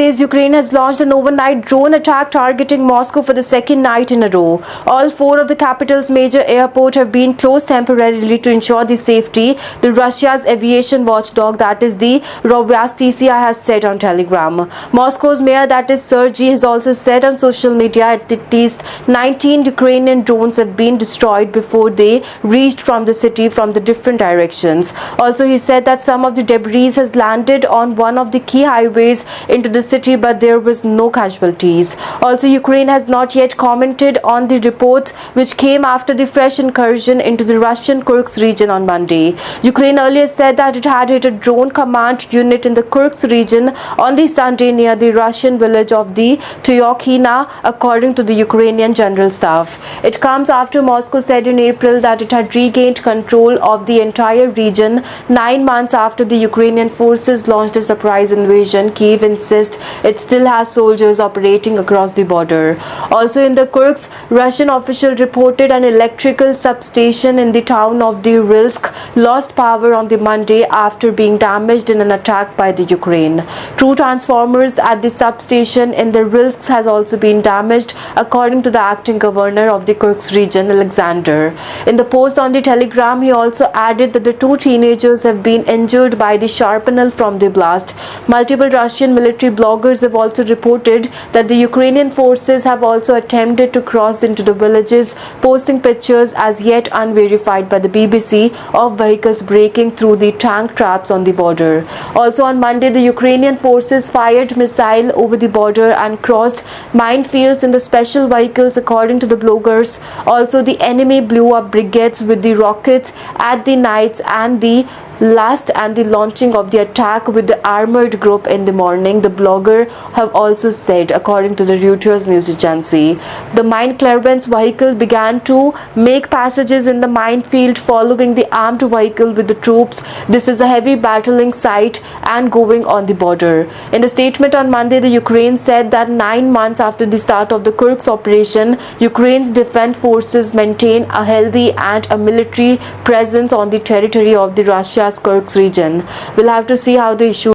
Says Ukraine has launched an overnight drone attack targeting Moscow for the second night in a row. All four of the capital's major airports have been closed temporarily to ensure the safety, the Russia's aviation watchdog, that is the Rovyastisia, has said on Telegram. Moscow's mayor, that is Sergei, has also said on social media at least 19 Ukrainian drones have been destroyed before they reached from the city from the different directions. Also, he said that some of the debris has landed on one of the key highways into the city, but there was no casualties. Also, Ukraine has not yet commented on the reports which came after the fresh incursion into the Russian Kursk region on Monday. Ukraine earlier said that it had hit a drone command unit in the Kursk region on the Sunday near the Russian village of the Tyokhina, according to the Ukrainian General Staff. It comes after Moscow said in April that it had regained control of the entire region 9 months after the Ukrainian forces launched a surprise invasion. Kyiv insists it still has soldiers operating across the border. Also in the Kursk, Russian official reported an electrical substation in the town of the Rilsk lost power on the Monday after being damaged in an attack by the Ukraine. Two transformers at the substation in the Rilsk has also been damaged, according to the acting governor of the Kursk region, Alexander. In the post on the Telegram, he also added that the two teenagers have been injured by the shrapnel from the blast. Multiple Russian military bloggers have also reported that the Ukrainian forces have also attempted to cross into the villages, posting pictures as yet unverified by the BBC of vehicles breaking through the tank traps on the border. Also on Monday, the Ukrainian forces fired missiles over the border and crossed minefields in the special vehicles, according to the bloggers. Also, the enemy blew up brigades with the rockets at the nights and the launching of the attack with the armored group in the morning, the blogger have also said, according to the Reuters news agency. The mine clearance vehicle began to make passages in the minefield following the armed vehicle with the troops. This is a heavy battling site and going on the border. In a statement on Monday, the Ukraine said that 9 months after the start of the Kursk operation, Ukraine's defense forces maintain a healthy and a military presence on the territory of the Russia's Kursk region. We'll have to see how the issue